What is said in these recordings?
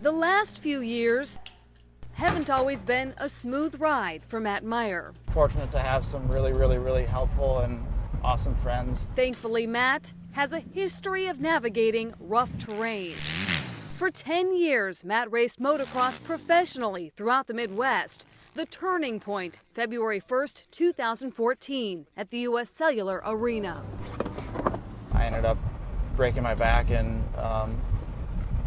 The last few years haven't always been a smooth ride for Matt Meyer. Fortunate to have some really helpful and awesome friends. Thankfully, Matt has a history of navigating rough terrain. For 10 years, Matt raced motocross professionally throughout the Midwest. The turning point, February 1st, 2014, at the U.S. Cellular Arena. I ended up breaking my back and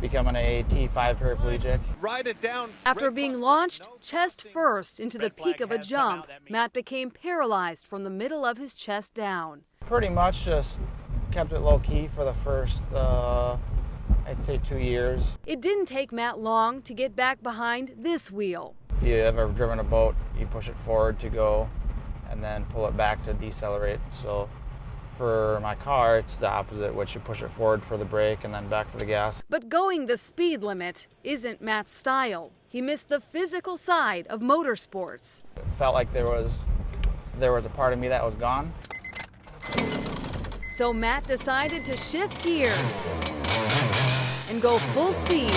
becoming a T5 paraplegic. Ride it down. After being launched chest first into the peak of a jump, Matt became paralyzed from the middle of his chest down. Pretty much just kept it low key for the first, I'd say 2 years. It didn't take Matt long to get back behind this wheel. If you ever driven a boat, you push it forward to go and then pull it back to decelerate. So for my car, it's the opposite, which you push it forward for the brake and then back for the gas. But going the speed limit isn't Matt's style. He missed the physical side of motorsports. It felt like there was a part of me that was gone. So Matt decided to shift gears and go full speed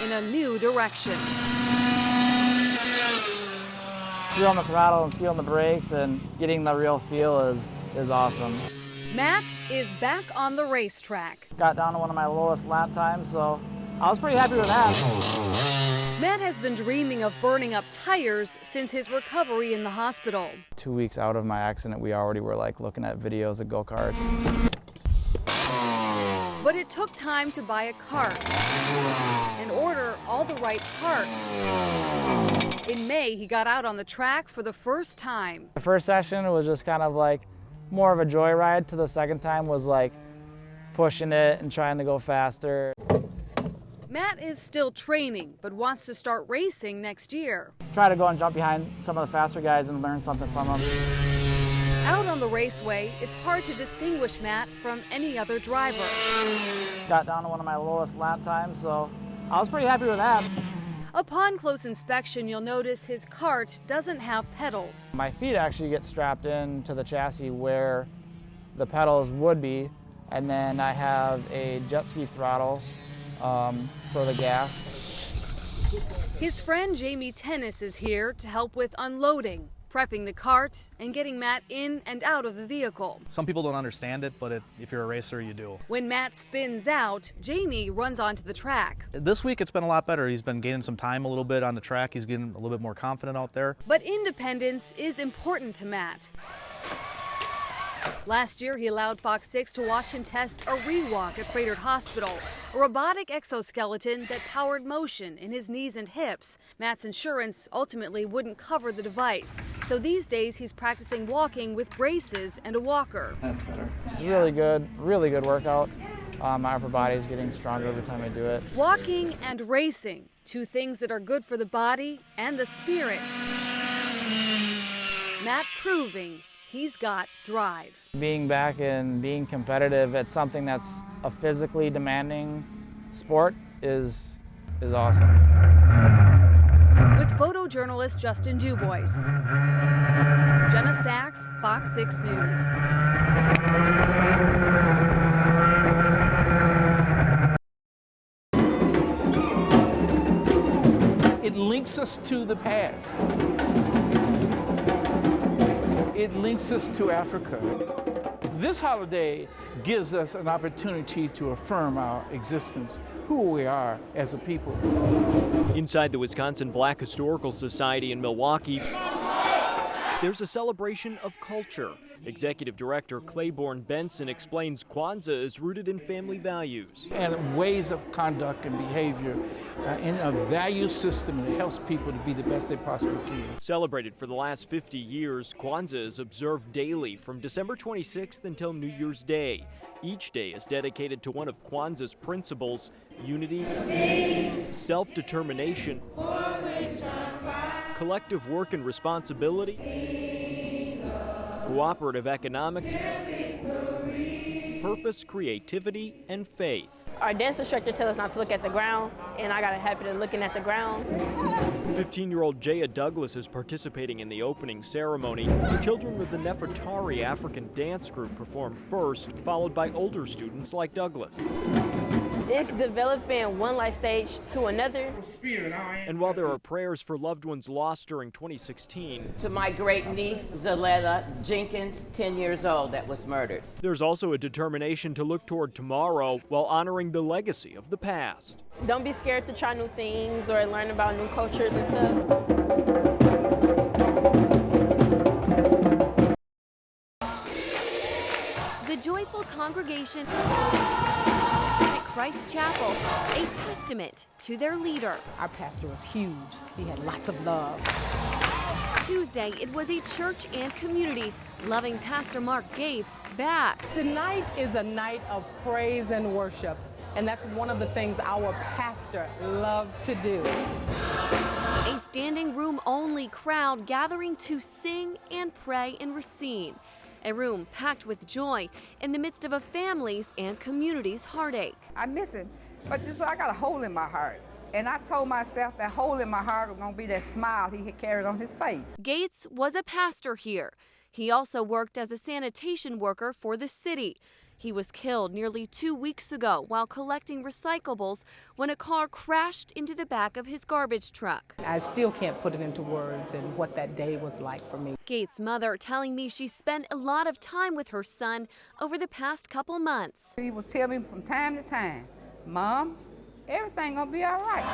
in a new direction. Feeling the throttle and feeling the brakes and getting the real feel is awesome. Matt is back on the racetrack. Got down to one of my lowest lap times, so I was pretty happy with that. Matt has been dreaming of burning up tires since his recovery in the hospital. 2 weeks out of my accident, we already were like looking at videos of go-karts. But it took time to buy a cart and order all the right parts. In May, he got out on the track for the first time. The first session was just kind of like more of a joyride. To the second time was like pushing it and trying to go faster. Matt is still training, but wants to start racing next year. Try to go and jump behind some of the faster guys and learn something from them. Out on the raceway, it's hard to distinguish Matt from any other driver. Got down to one of my lowest lap times, so I was pretty happy with that. Upon close inspection, you'll notice his cart doesn't have pedals. My feet actually get strapped into the chassis where the pedals would be, and then I have a jet ski throttle for the gas. His friend Jamie Tennis is here to help with unloading, prepping the cart, and getting Matt in and out of the vehicle. Some people don't understand it, but if you're a racer, you do. When Matt spins out, Jamie runs onto the track. This week it's been a lot better. He's been gaining some time a little bit on the track. He's getting a little bit more confident out there. But independence is important to Matt. Last year, he allowed Fox 6 to watch him test a rewalk at Frederick Hospital, a robotic exoskeleton that powered motion in his knees and hips. Matt's insurance ultimately wouldn't cover the device, so these days he's practicing walking with braces and a walker. That's better. It's really good workout. My upper body is getting stronger every time I do it. Walking and racing, two things that are good for the body and the spirit. Matt proving he's got drive. Being back and being competitive at something that's a physically demanding sport is awesome. With photojournalist Justin DuBois, Jenna Sachs, Fox 6 News. It links us to the past. It links us to Africa. This holiday gives us an opportunity to affirm our existence, who we are as a people. Inside the Wisconsin Black Historical Society in Milwaukee, there's a celebration of culture. Executive Director Claiborne Benson explains Kwanzaa is rooted in family values. And ways of conduct and behavior in a value system that helps people to be the best they possibly can. Celebrated for the last 50 years, Kwanzaa is observed daily from December 26th until New Year's Day. Each day is dedicated to one of Kwanzaa's principles: unity, self-determination, collective work and responsibility, cooperative economics, purpose, creativity, and faith. Our dance instructor tells us not to look at the ground, and I got a habit of looking at the ground. 15-year-old Jaya Douglas is participating in the opening ceremony. The children of the Nefertari African dance group perform first, followed by older students like Douglas. It's developing one life stage to another. And while there are prayers for loved ones lost during 2016, to my great niece, Zaletta Jenkins, 10 years old, that was murdered. there's also a determination to look toward tomorrow while honoring the legacy of the past. Don't be scared to try new things or learn about new cultures and stuff. The joyful congregation at Christ Chapel, a testament to their leader. Our pastor was huge. He had lots of love. Tuesday, it was a church and community loving Pastor Mark Gates back. Tonight is a night of praise and worship, and that's one of the things our pastor loved to do. A standing room only crowd gathering to sing and pray in Racine. A room packed with joy in the midst of a family's and community's heartache. I miss him, but so I got a hole in my heart. And I told myself that hole in my heart was going to be that smile he had carried on his face. Gates was a pastor here. He also worked as a sanitation worker for the city. He was killed nearly 2 weeks ago while collecting recyclables when a car crashed into the back of his garbage truck. I still can't put it into words and what that day was like for me. Gates' mother telling me she spent a lot of time with her son over the past couple months. He would tell me from time to time, Mom, everything gonna be all right.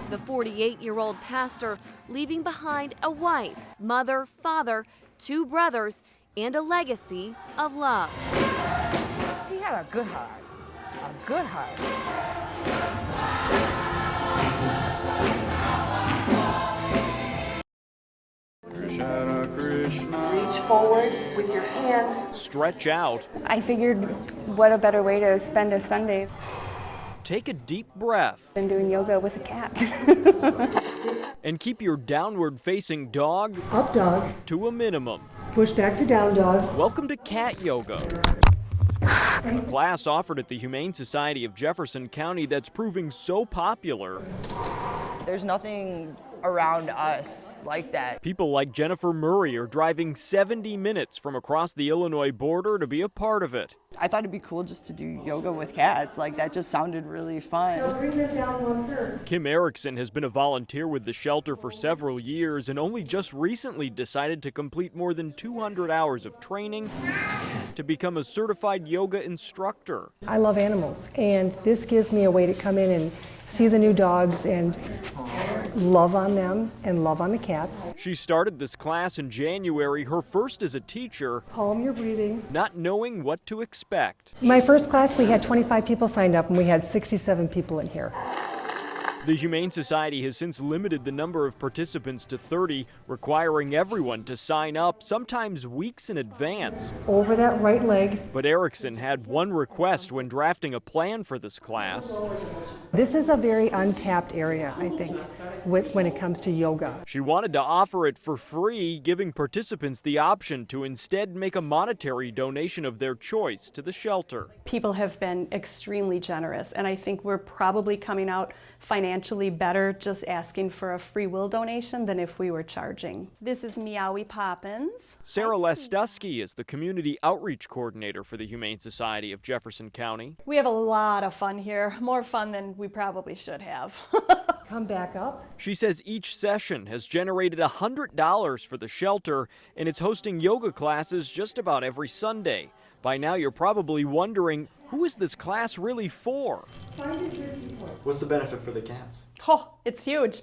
The 48-year-old pastor leaving behind a wife, mother, father, 2 brothers, and a legacy of love. He had a good heart, a good heart. Reach forward with your hands. Stretch out. I figured what a better way to spend a Sunday Take a deep breath. than doing yoga with a cat. And keep your downward-facing dog Up dog. to a minimum. Push back to down dog. Welcome to cat yoga, a class offered at the Humane Society of Jefferson County that's proving so popular. There's nothing around us like that. People like Jennifer Murray are driving 70 minutes from across the Illinois border to be a part of it. I thought it'd be cool just to do yoga with cats. Like, that just sounded really fun. Bring them down 1/3. Kim Erickson has been a volunteer with the shelter for several years and only just recently decided to complete more than 200 hours of training to become a certified yoga instructor. I love animals, and this gives me a way to come in and see the new dogs and love on them and love on the cats. She started this class in January, her first as a teacher, Calm your breathing. not knowing what to expect. My first class, we had 25 people signed up, and we had 67 people in here. The Humane Society has since limited the number of participants to 30, requiring everyone to sign up, sometimes weeks in advance. Over that right leg. But Erickson had one request when drafting a plan for this class. This is a very untapped area, I think, when it comes to yoga. She wanted to offer it for free, giving participants the option to instead make a monetary donation of their choice to the shelter. People have been extremely generous, and I think we're probably coming out financially better just asking for a free will donation than if we were charging. This is Meowie Poppins. Sarah Lestusky is the community outreach coordinator for the Humane Society of Jefferson County. We have a lot of fun here, more fun than we probably should have. Come back up. She says each session has generated $100 for the shelter, and it's hosting yoga classes just about every Sunday. By now you're probably wondering, who is this class really for? What's the benefit for the cats? Oh, it's huge.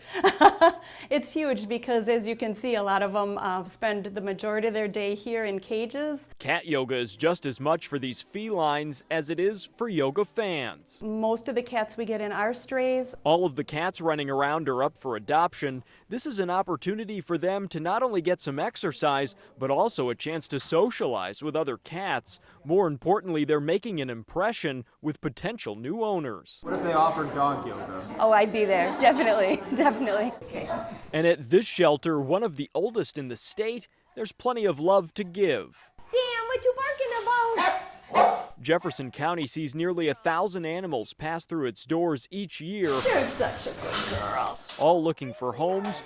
It's huge because, as you can see, a lot of them spend the majority of their day here in cages. Cat yoga is just as much for these felines as it is for yoga fans. Most of the cats we get in are strays. All of the cats running around are up for adoption. This is an opportunity for them to not only get some exercise, but also a chance to socialize with other cats. More importantly, they're making an impression with potential new owners. What if they offered dog yoga? Oh, I'd be there. Definitely. Definitely. And at this shelter, one of the oldest in the state, there's plenty of love to give. Sam, what you barking about? Jefferson County sees nearly 1,000 animals pass through its doors each year. You're such a good girl. All looking for homes,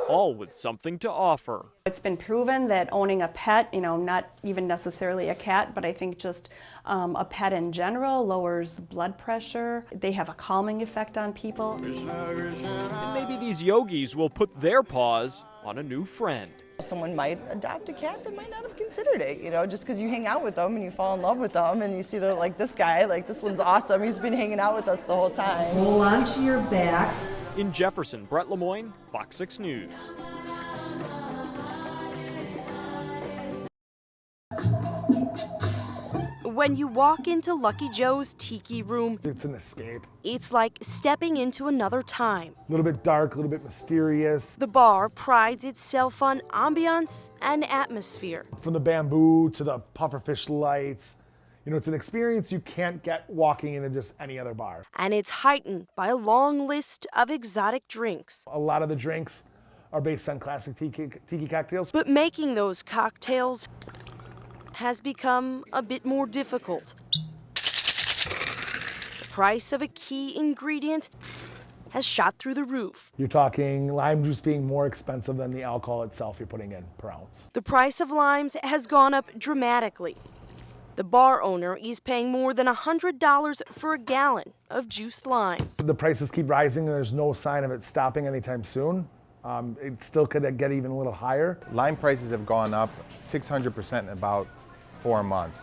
all with something to offer. It's been proven that owning a pet, not even necessarily a cat, but I think just a pet in general lowers blood pressure. They have a calming effect on people. And maybe these yogis will put their paws on a new friend. Someone might adopt a cat that might not have considered it, just because you hang out with them and you fall in love with them and you see that, like, this guy, like, this one's awesome, he's been hanging out with us the whole time. Roll onto your back. In Jefferson, Brett Lemoyne, Fox 6 News. When you walk into Lucky Joe's Tiki Room, it's an escape. It's like stepping into another time. A little bit dark, a little bit mysterious. The bar prides itself on ambiance and atmosphere. From the bamboo to the pufferfish lights, it's an experience you can't get walking into just any other bar. And it's heightened by a long list of exotic drinks. A lot of the drinks are based on classic tiki cocktails. But making those cocktails has become a bit more difficult. The price of a key ingredient has shot through the roof. You're talking lime juice being more expensive than the alcohol itself you're putting in per ounce. The price of limes has gone up dramatically. The bar owner is paying more than $100 for a gallon of juiced limes. The prices keep rising and there's no sign of it stopping anytime soon. It still could get even a little higher. Lime prices have gone up 600% in about 4 months.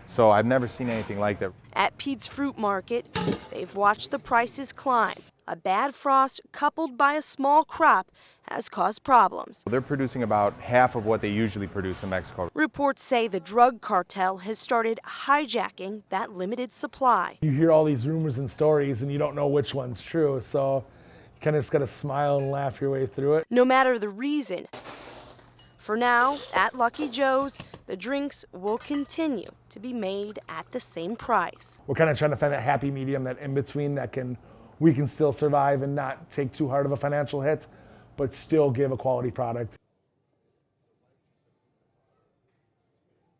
So I've never seen anything like that. At Pete's Fruit Market, they've watched the prices climb. A bad frost coupled by a small crop has caused problems. They're producing about half of what they usually produce in Mexico. Reports say the drug cartel has started hijacking that limited supply. You hear all these rumors and stories and you don't know which one's true, so you kind of just got to smile and laugh your way through it. No matter the reason. For now, at Lucky Joe's, the drinks will continue to be made at the same price. We're kind of trying to find that happy medium, that in between we can still survive and not take too hard of a financial hit, but still give a quality product.